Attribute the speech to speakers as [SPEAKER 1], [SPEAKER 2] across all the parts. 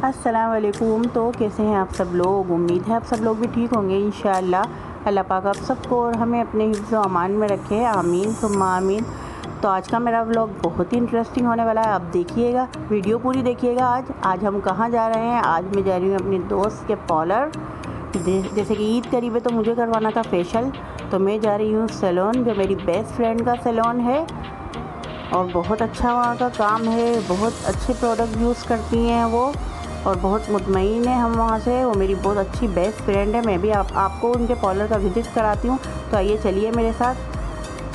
[SPEAKER 1] अस्सलाम वालेकुम। तो कैसे हैं आप सब लोग? उम्मीद है आप सब लोग भी ठीक होंगे इंशाअल्लाह। अल्लाह पाक आप सबको और हमें अपने हिफ्ज़ व अमान में रखे, आमीन सुम्मा आमीन। तो आज का मेरा व्लॉग बहुत ही इंटरेस्टिंग होने वाला है, आप देखिएगा, वीडियो पूरी देखिएगा। आज हम कहाँ जा रहे हैं? आज मैं जा रही हूँ अपनी दोस्त के पार्लर। जैसे कि ईद करीब है तो मुझे करवाना था फेशियल, तो मैं जा रही हूँ सैलून, जो मेरी बेस्ट फ्रेंड का सैलून है और बहुत अच्छा वहाँ का काम है, बहुत अच्छे प्रोडक्ट यूज़ करती हैं वो और बहुत मुतमईन है हम वहाँ से। वो मेरी बहुत अच्छी बेस्ट फ्रेंड है। मैं भी आपको उनके पार्लर का विज़िट कराती हूँ। तो आइए चलिए मेरे साथ।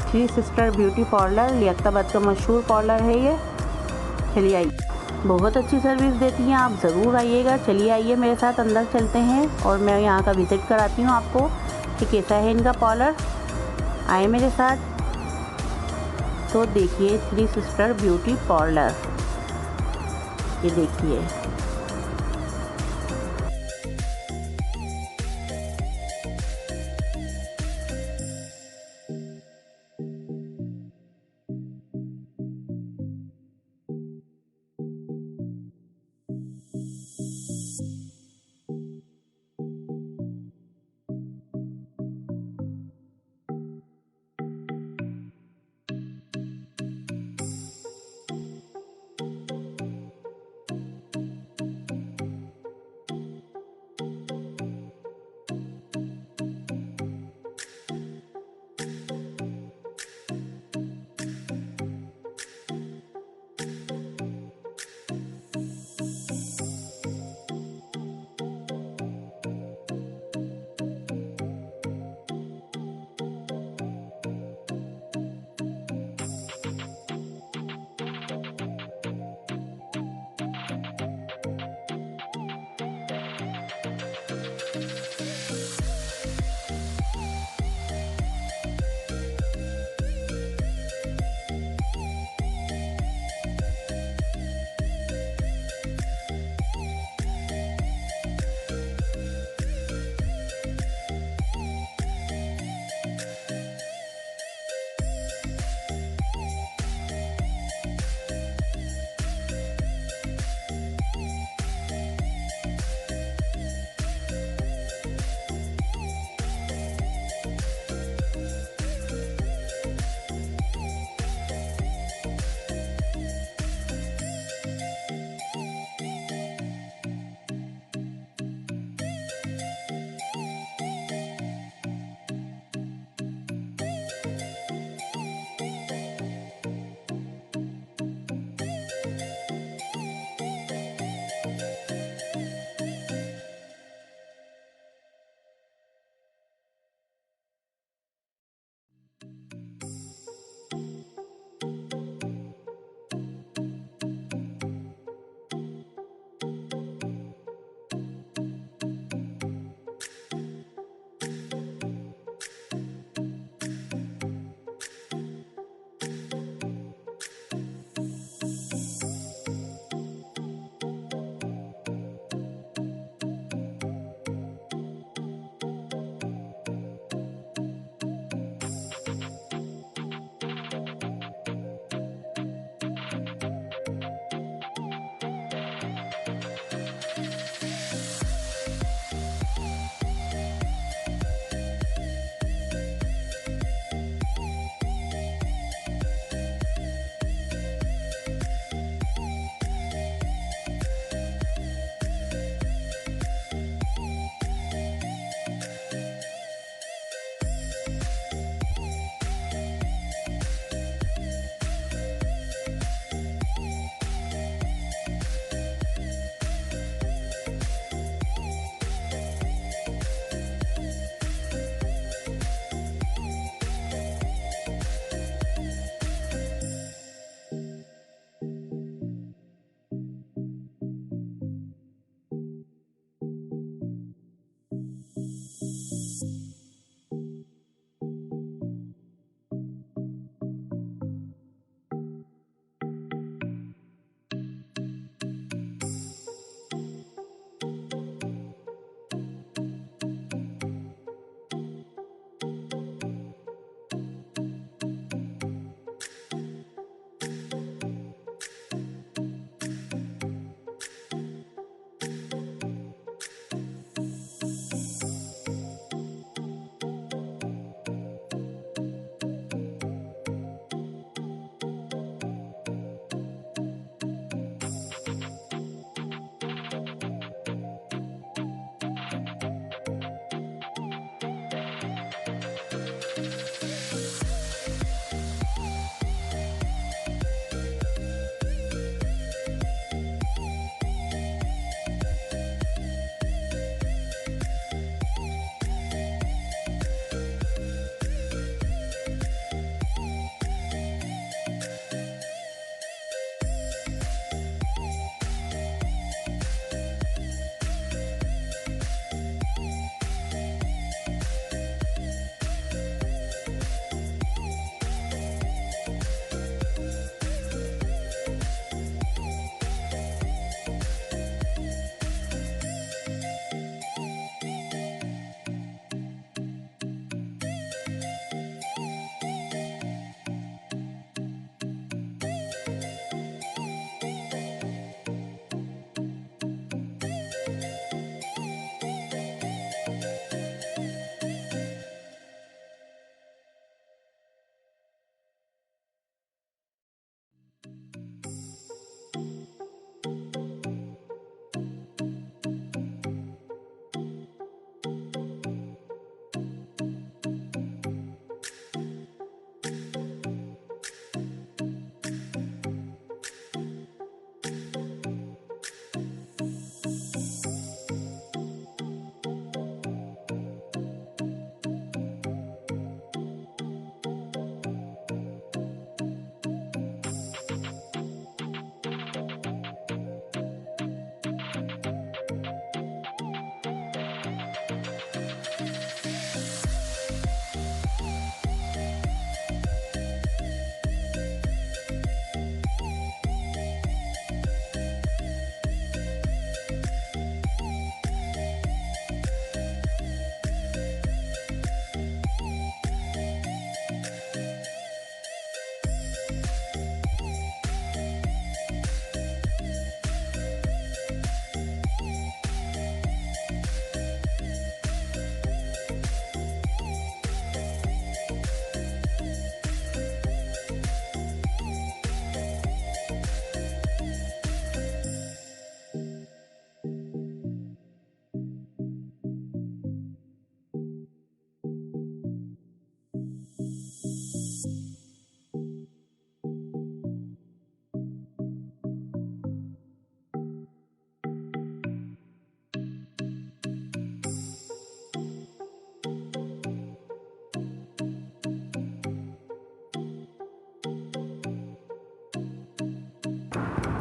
[SPEAKER 1] Three sister beauty parlour Liaquatabad का मशहूर पार्लर है ये। चलिए आइए, बहुत अच्छी सर्विस देती हैं, आप ज़रूर आइएगा। चलिए आइए मेरे साथ, अंदर चलते हैं और मैं यहाँ का विज़िट कराती हूँ आपको कि कैसा है इनका पार्लर। आए मेरे साथ। तो देखिए थ्री सिस्टर ब्यूटी पार्लर, ये देखिए।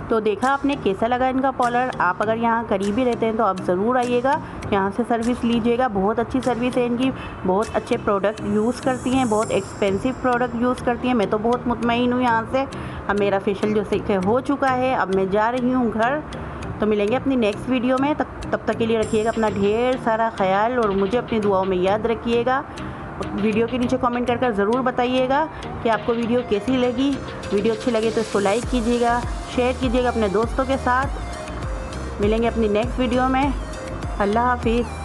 [SPEAKER 1] तो देखा आपने कैसा लगा इनका पार्लर। आप अगर यहाँ करीब ही रहते हैं तो आप ज़रूर आइएगा, यहाँ से सर्विस लीजिएगा। बहुत अच्छी सर्विस है इनकी, बहुत अच्छे प्रोडक्ट यूज़ करती हैं, बहुत एक्सपेंसिव प्रोडक्ट यूज़ करती हैं। मैं तो बहुत मुतमईन हूँ यहाँ से। अब मेरा फेशियल जो से हो चुका है, अब मैं जा रही हूँ घर। तो मिलेंगे अपनी नेक्स्ट वीडियो में। तब तक के लिए रखिएगा अपना ढेर सारा ख्याल और मुझे अपनी दुआओं में याद रखिएगा। वीडियो के नीचे कमेंट कर ज़रूर बताइएगा कि आपको वीडियो कैसी लगी। वीडियो अच्छी लगे तो इसको लाइक कीजिएगा, शेयर कीजिएगा अपने दोस्तों के साथ। मिलेंगे अपनी नेक्स्ट वीडियो में। अल्लाह हाफिज़।